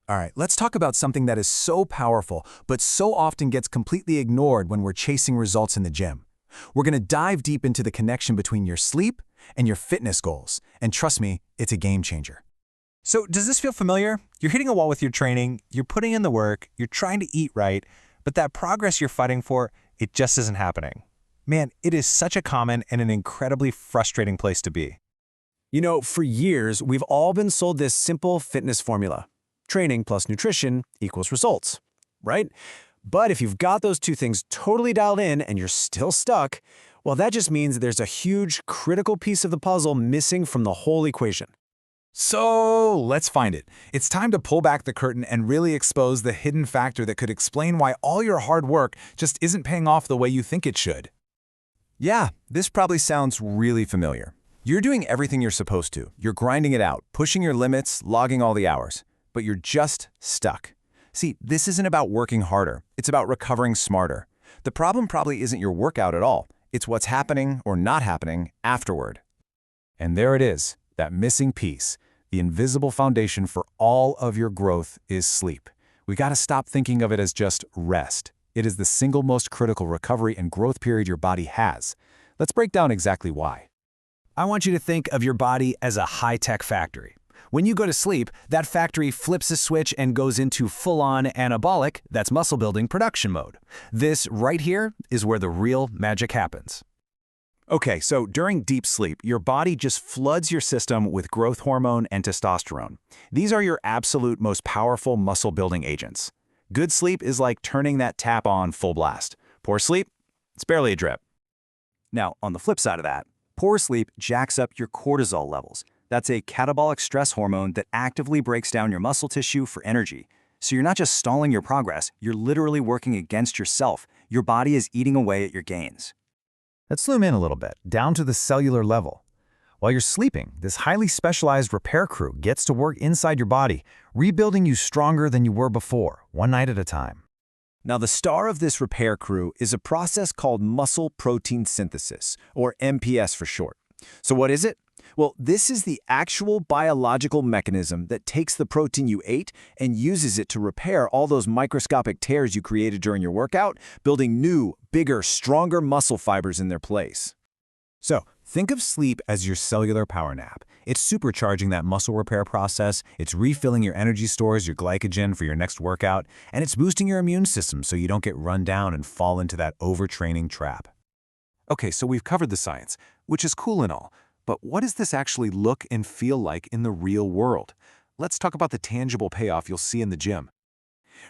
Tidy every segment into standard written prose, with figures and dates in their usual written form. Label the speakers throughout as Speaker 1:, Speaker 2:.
Speaker 1: All right, let's talk about something that is so powerful, but so often gets completely ignored when we're chasing results in the gym. We're going to dive deep into the connection between your sleep and your fitness goals. And trust me, it's a game changer.
Speaker 2: So does this feel familiar? You're hitting a wall with your training, you're putting in the work, you're trying to eat right, but that progress you're fighting for, it just isn't happening. Man, it is such a common and an incredibly frustrating place to be.
Speaker 3: You know, for years, we've all been sold this simple fitness formula. Training plus nutrition equals results, right? But if you've got those two things totally dialed in and you're still stuck, well, that just means there's a huge, critical piece of the puzzle missing from the whole equation.
Speaker 1: So let's find it. It's time to pull back the curtain and really expose the hidden factor that could explain why all your hard work just isn't paying off the way you think it should.
Speaker 4: Yeah, this probably sounds really familiar. You're doing everything you're supposed to. You're grinding it out, pushing your limits, logging all the hours. But you're just stuck. See, this isn't about working harder. It's about recovering smarter. The problem probably isn't your workout at all. It's what's happening or not happening afterward. And there it is, that missing piece. The invisible foundation for all of your growth is sleep. We got to stop thinking of it as just rest. It is the single most critical recovery and growth period your body has. Let's break down exactly why.
Speaker 3: I want you to think of your body as a high-tech factory. When you go to sleep, that factory flips a switch and goes into full-on anabolic, that's muscle-building production mode. This right here is where the real magic happens.
Speaker 4: Okay, so during deep sleep, your body just floods your system with growth hormone and testosterone. These are your absolute most powerful muscle-building agents. Good sleep is like turning that tap on full blast. Poor sleep? It's barely a drip. Now, on the flip side of that, poor sleep jacks up your cortisol levels. That's a catabolic stress hormone that actively breaks down your muscle tissue for energy. So you're not just stalling your progress, you're literally working against yourself. Your body is eating away at your gains.
Speaker 5: Let's zoom in a little bit, down to the cellular level. While you're sleeping, this highly specialized repair crew gets to work inside your body, rebuilding you stronger than you were before, one night at a time.
Speaker 4: Now, the star of this repair crew is a process called muscle protein synthesis, or MPS for short. So what is it? Well, this is the actual biological mechanism that takes the protein you ate and uses it to repair all those microscopic tears you created during your workout, building new, bigger, stronger muscle fibers in their place.
Speaker 5: So, think of sleep as your cellular power nap. It's supercharging that muscle repair process, it's refilling your energy stores, your glycogen for your next workout, and it's boosting your immune system so you don't get run down and fall into that overtraining trap.
Speaker 1: Okay, so we've covered the science, which is cool and all. But what does this actually look and feel like in the real world? Let's talk about the tangible payoff you'll see in the gym.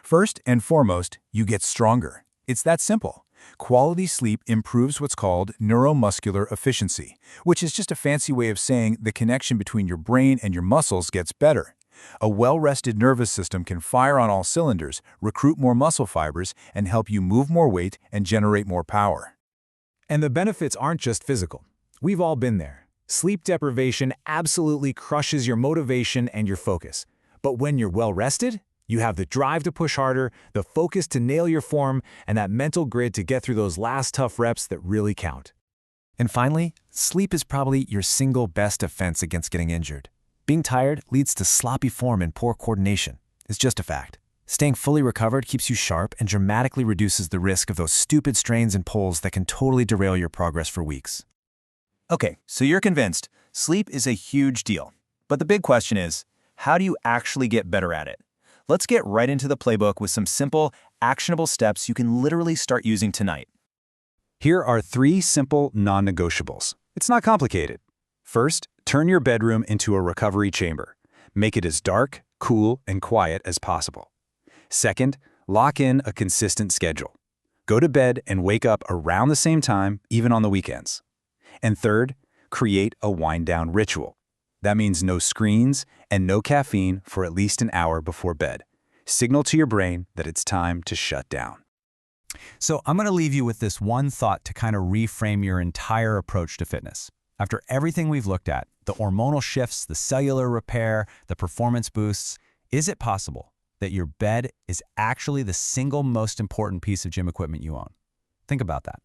Speaker 1: First and foremost, you get stronger. It's that simple. Quality sleep improves what's called neuromuscular efficiency, which is just a fancy way of saying the connection between your brain and your muscles gets better. A well-rested nervous system can fire on all cylinders, recruit more muscle fibers, and help you move more weight and generate more power.
Speaker 3: And the benefits aren't just physical. We've all been there. Sleep deprivation absolutely crushes your motivation and your focus. But when you're well rested, you have the drive to push harder, the focus to nail your form, and that mental grit to get through those last tough reps that really count.
Speaker 5: And finally, sleep is probably your single best defense against getting injured. Being tired leads to sloppy form and poor coordination. It's just a fact. Staying fully recovered keeps you sharp and dramatically reduces the risk of those stupid strains and pulls that can totally derail your progress for weeks.
Speaker 4: Okay, so you're convinced sleep is a huge deal. But the big question is, how do you actually get better at it? Let's get right into the playbook with some simple, actionable steps you can literally start using tonight.
Speaker 1: Here are 3 simple non-negotiables. It's not complicated. First, turn your bedroom into a recovery chamber. Make it as dark, cool, and quiet as possible. Second, lock in a consistent schedule. Go to bed and wake up around the same time, even on the weekends. And third, create a wind-down ritual. That means no screens and no caffeine for at least an hour before bed. Signal to your brain that it's time to shut down.
Speaker 2: So I'm going to leave you with this one thought to kind of reframe your entire approach to fitness. After everything we've looked at, the hormonal shifts, the cellular repair, the performance boosts, is it possible that your bed is actually the single most important piece of gym equipment you own? Think about that.